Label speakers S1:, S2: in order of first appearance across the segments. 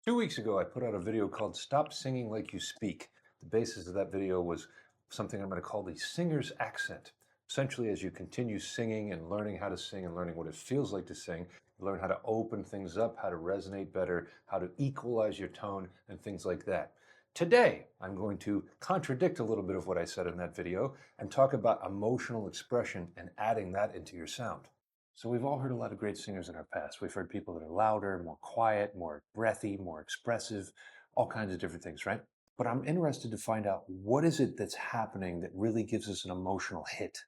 S1: 2 weeks ago, I put out a video called Stop Singing Like You Speak. The basis of that video was something I'm going to call the singer's accent. Essentially, as you continue singing and learning how to sing and learning what it feels like to sing, you learn how to open things up, how to resonate better, how to equalize your tone, and things like that. Today, I'm going to contradict a little bit of what I said in that video and talk about emotional expression and adding that into your sound. So we've all heard a lot of great singers in our past. We've heard people that are louder, more quiet, more breathy, more expressive, all kinds of different things, right? But I'm interested to find out what is it that's happening that really gives us an emotional hit.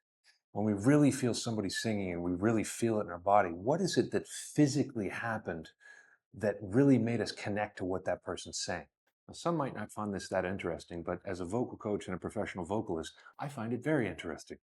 S1: When we really feel somebody singing and we really feel it in our body, what is it that physically happened that really made us connect to what that person's saying? Now, some might not find this that interesting, but as a vocal coach and a professional vocalist, I find it very interesting.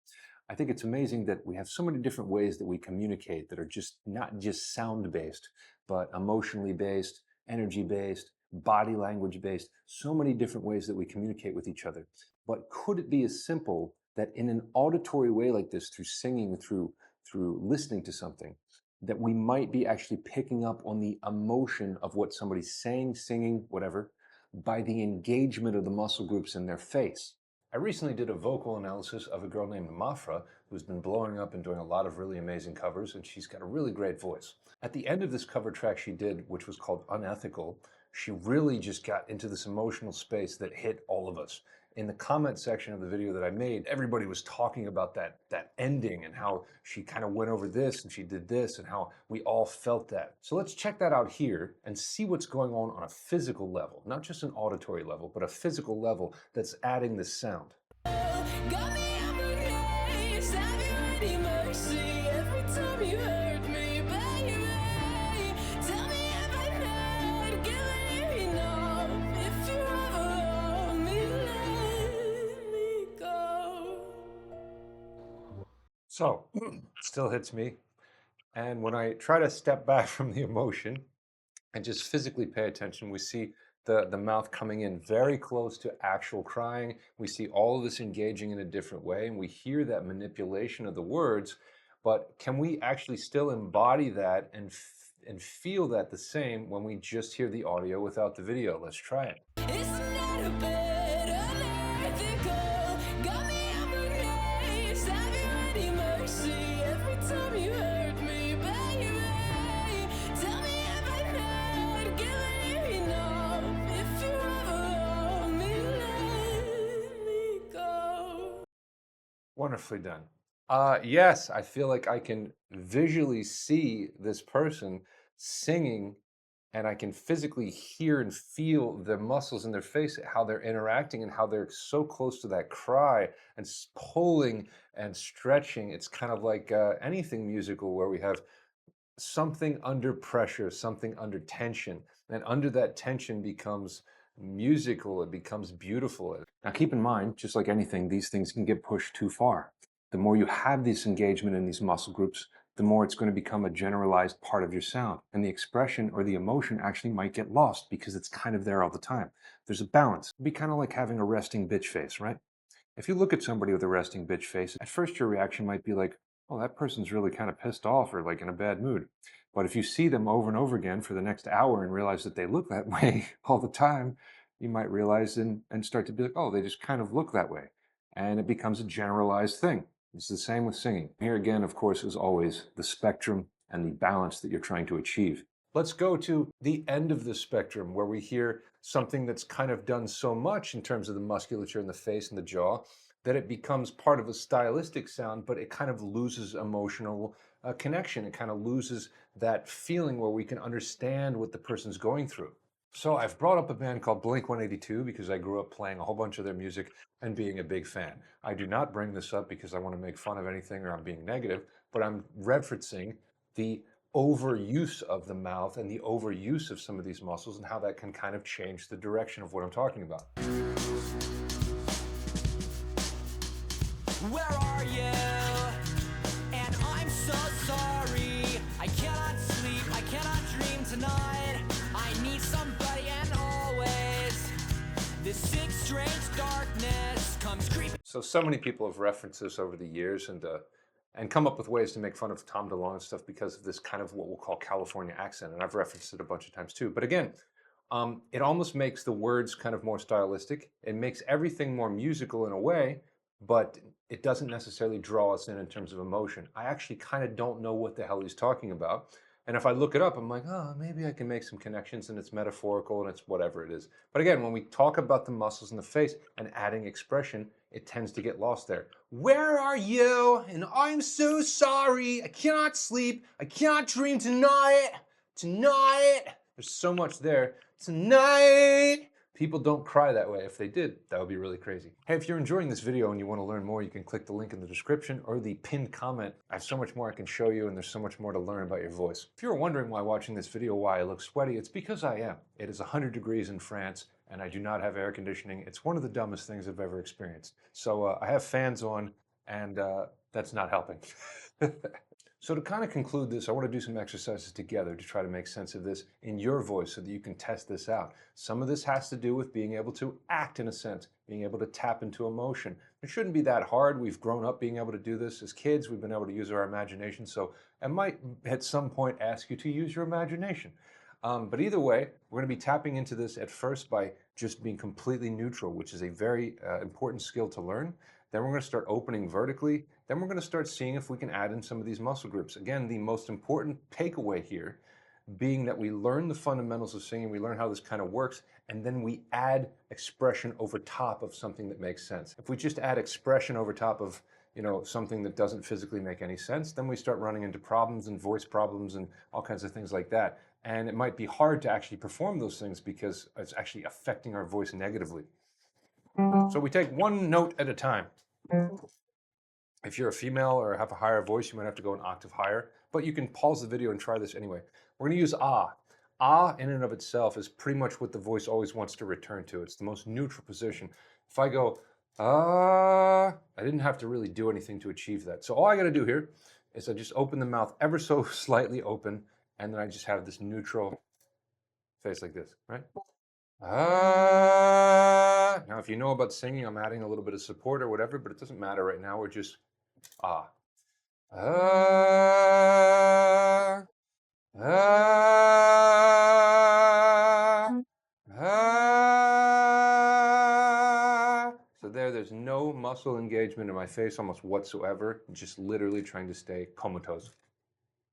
S1: I think it's amazing that we have so many different ways that we communicate that are just not just sound based, but emotionally based, energy based, body language based, so many different ways that we communicate with each other. But could it be as simple that in an auditory way like this, through singing, through listening to something, that we might be actually picking up on the emotion of what somebody's saying, singing, whatever, by the engagement of the muscle groups in their face? I recently did a vocal analysis of a girl named Mafra, who's been blowing up and doing a lot of really amazing covers, and she's got a really great voice. At the end of this cover track she did, which was called Unethical, she really just got into this emotional space that hit all of us. In the comment section of the video that I made, everybody was talking about that ending and how she kind of went over this and she did this and how we all felt that. So let's check that out here and see what's going on a physical level, not just an auditory level, but a physical level that's adding this sound.
S2: Got me amazed, have you any mercy every time you hurt me, baby? Tell me if I'm not giving enough. If you ever owe me, let me go.
S1: So, still hits me. And when I try to step back from the emotion and just physically pay attention, we see the mouth coming in very close to actual crying. We see all of this engaging in a different way, and we hear that manipulation of the words. But can we actually still embody that and feel that the same when we just hear the audio without the video? Let's try it.
S2: Isn't that a bit unethical? Got me amazed, have you any mercy every time you hurt me, baby? Tell me if I'm not giving enough. If you ever owe me, let me go.
S1: Wonderfully done. Yes, I feel like I can visually see this person singing, and I can physically hear and feel the muscles in their face, how they're interacting and how they're so close to that cry and pulling and stretching. It's kind of like anything musical where we have something under pressure, something under tension, and under that tension becomes musical, it becomes beautiful. Now, keep in mind, just like anything, these things can get pushed too far. The more you have this engagement in these muscle groups, the more it's going to become a generalized part of your sound. And the expression or the emotion actually might get lost because it's kind of there all the time. There's a balance. It'd be kind of like having a resting bitch face, right? If you look at somebody with a resting bitch face, at first your reaction might be like, oh, that person's really kind of pissed off or like in a bad mood. But if you see them over and over again for the next hour and realize that they look that way all the time, you might realize and start to be like, oh, they just kind of look that way. And it becomes a generalized thing. It's the same with singing. Here again, of course, is always the spectrum and the balance that you're trying to achieve. Let's go to the end of the spectrum where we hear something that's kind of done so much in terms of the musculature in the face and the jaw that it becomes part of a stylistic sound, but it kind of loses emotional connection. It kind of loses that feeling where we can understand what the person's going through. So I've brought up a band called Blink 182 because I grew up playing a whole bunch of their music and being a big fan. I do not bring this up because I want to make fun of anything or I'm being negative, but I'm referencing the overuse of the mouth and the overuse of some of these muscles and how that can kind of change the direction of what I'm talking about.
S2: Where are you? And I'm so sorry. I cannot sleep, I cannot dream tonight. I need somebody and always. This sick, strange darkness comes creeping.
S1: So many people have referenced this over the years and come up with ways to make fun of Tom DeLonge and stuff because of this kind of what we'll call California accent. And I've referenced it a bunch of times too. But again, It almost makes the words kind of more stylistic. It makes everything more musical in a way, but it doesn't necessarily draw us in terms of emotion. I actually kind of don't know what the hell he's talking about. And if I look it up, I'm like, oh, maybe I can make some connections and it's metaphorical and it's whatever it is. But again, when we talk about the muscles in the face and adding expression, it tends to get lost there. Where are you? And I'm so sorry. I cannot sleep. I cannot dream tonight. Tonight. There's so much there. Tonight. People don't cry that way. If they did, that would be really crazy. Hey, if you're enjoying this video and you want to learn more, you can click the link in the description or the pinned comment. I have so much more I can show you, and there's so much more to learn about your voice. If you're wondering why watching this video why I look sweaty, it's because I am. It is 100 degrees in France, and I do not have air conditioning. It's one of the dumbest things I've ever experienced. So I have fans on, and that's not helping. So to kind of conclude this, I want to do some exercises together to try to make sense of this in your voice so that you can test this out. Some of this has to do with being able to act in a sense, being able to tap into emotion. It shouldn't be that hard. We've grown up being able to do this as kids. We've been able to use our imagination. So I might at some point ask you to use your imagination. But either way, we're going to be tapping into this at first by just being completely neutral, which is a very important skill to learn. Then we're going to start opening vertically. Then we're going to start seeing if we can add in some of these muscle groups. Again, the most important takeaway here being that we learn the fundamentals of singing, we learn how this kind of works, and then we add expression over top of something that makes sense. If we just add expression over top of something that doesn't physically make any sense, then we start running into problems and voice problems and all kinds of things like that. And it might be hard to actually perform those things because it's actually affecting our voice negatively. So we take one note at a time. If you're a female or have a higher voice, you might have to go an octave higher, but you can pause the video and try this anyway. We're going to use ah. Ah in and of itself is pretty much what the voice always wants to return to. It's the most neutral position. If I go ah, I didn't have to really do anything to achieve that. So all I got to do here is I just open the mouth ever so slightly open, and then I just have this neutral face like this, right? Ah. Now, if you know about singing, I'm adding a little bit of support or whatever, but it doesn't matter right now. We're just ah. Ah. Ah. Ah. So there's no muscle engagement in my face almost whatsoever. I'm just literally trying to stay comatose.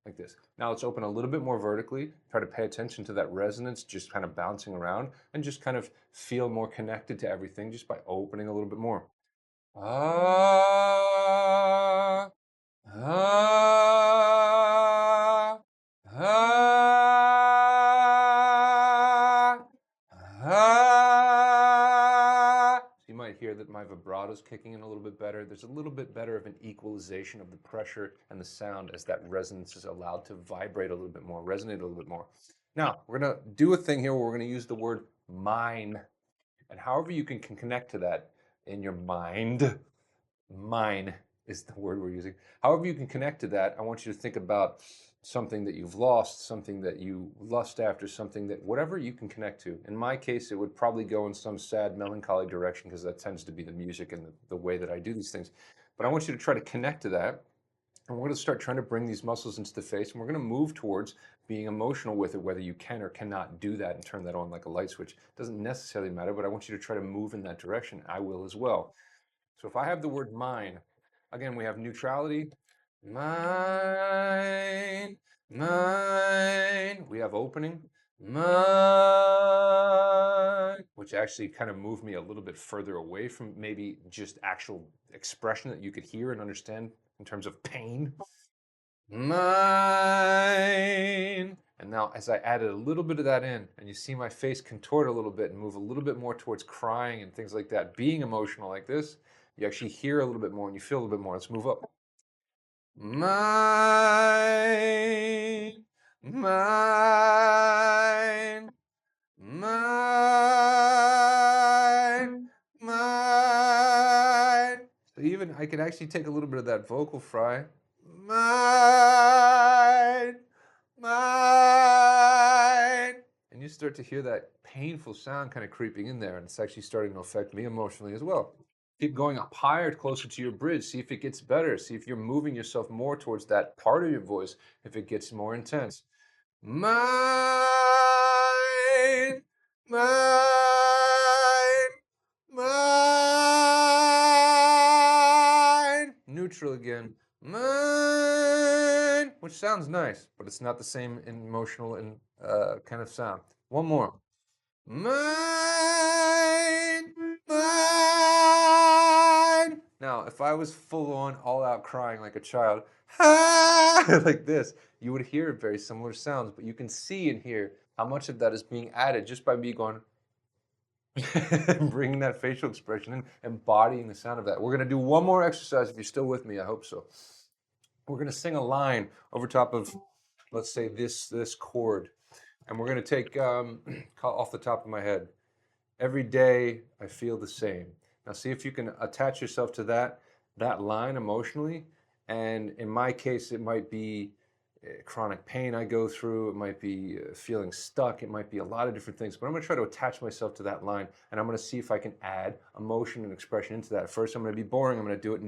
S1: Like this. Now let's open a little bit more vertically, try to pay attention to that resonance just kind of bouncing around and just kind of feel more connected to everything just by opening a little bit more. Ah, ah, ah, ah. You might hear that my vibrato is kicking in a little bit better. There's a little bit better of an equalization of the pressure and the sound as that resonance is allowed to vibrate a little bit more, resonate a little bit more. Now, we're going to do a thing here where we're going to use the word mine. And however you can connect to that in your mind, mine is the word we're using. However you can connect to that, I want you to think about something that you've lost, something that you lust after, something that whatever you can connect to. In my case, it would probably go in some sad, melancholy direction because that tends to be the music and the way that I do these things. But I want you to try to connect to that. And we're going to start trying to bring these muscles into the face, and we're going to move towards being emotional with it, whether you can or cannot do that and turn that on like a light switch. It doesn't necessarily matter, but I want you to try to move in that direction. I will as well. So if I have the word mine, again, we have neutrality. Mine, mine. We have opening. Mine, which actually kind of moved me a little bit further away from maybe just actual expression that you could hear and understand in terms of pain. Mine. And now as I added a little bit of that in, and you see my face contort a little bit and move a little bit more towards crying and things like that, being emotional like this, you actually hear a little bit more and you feel a little bit more. Let's move up. Mine, mine, mine, mine. So even I can actually take a little bit of that vocal fry. Mine, mine. And you start to hear that painful sound kind of creeping in there, and it's actually starting to affect me emotionally as well. Keep going up higher, closer to your bridge. See if it gets better. See if you're moving yourself more towards that part of your voice, if it gets more intense. Mine, minstrel again. Mine, which sounds nice, but it's not the same emotional and kind of sound. One more. Mine, mine. Now, if I was full on, all out crying like a child, like this, you would hear very similar sounds, but you can see and hear how much of that is being added just by me going, bringing that facial expression in, embodying the sound of that. We're going to do one more exercise if you're still with me. I hope so. We're going to sing a line over top of, let's say, this chord. And we're going to take, off the top of my head, every day I feel the same. Now see if you can attach yourself to that line emotionally. And in my case, it might be chronic pain I go through. It might be feeling stuck. It might be a lot of different things. But I'm going to try to attach myself to that line, and I'm going to see if I can add emotion and expression into that. First, I'm going to be boring. I'm going to do it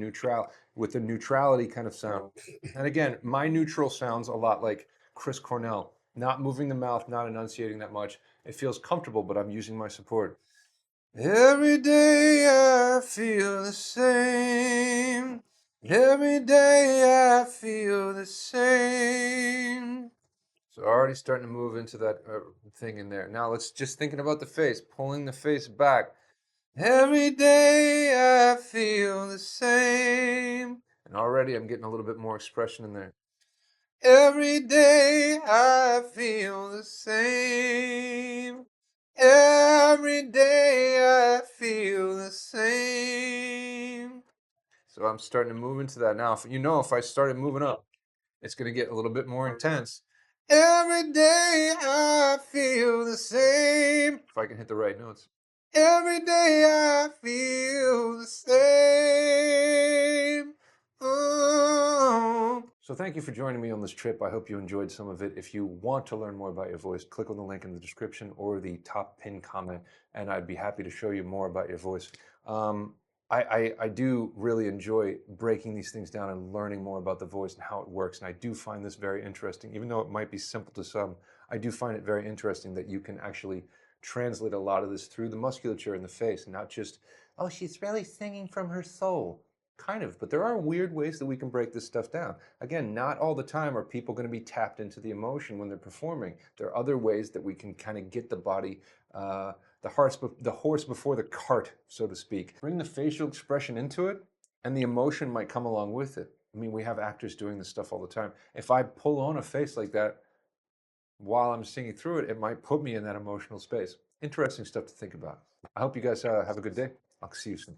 S1: with a neutrality kind of sound. And again, my neutral sounds a lot like Chris Cornell. Not moving the mouth, not enunciating that much. It feels comfortable, but I'm using my support. Every day I feel the same. Every day I feel the same. So already starting to move into that thing in there. Now let's just thinking about the face, pulling the face back. Every day I feel the same. And already I'm getting a little bit more expression in there. Every day I feel the same. Every day I feel the same. So I'm starting to move into that now. If I started moving up, it's going to get a little bit more intense. Every day I feel the same. If I can hit the right notes. Every day I feel the same. Oh. So thank you for joining me on this trip. I hope you enjoyed some of it. If you want to learn more about your voice, click on the link in the description or the top pinned comment, and I'd be happy to show you more about your voice. I do really enjoy breaking these things down and learning more about the voice and how it works. And I do find this very interesting. Even though it might be simple to some, I do find it very interesting that you can actually translate a lot of this through the musculature in the face, and not just, oh, she's really singing from her soul. Kind of, but there are weird ways that we can break this stuff down. Again, not all the time are people going to be tapped into the emotion when they're performing. There are other ways that we can kind of get the body, the horse before the cart, so to speak. Bring the facial expression into it, and the emotion might come along with it. I mean, we have actors doing this stuff all the time. If I pull on a face like that while I'm singing through it, it might put me in that emotional space. Interesting stuff to think about. I hope you guys have a good day. I'll see you soon.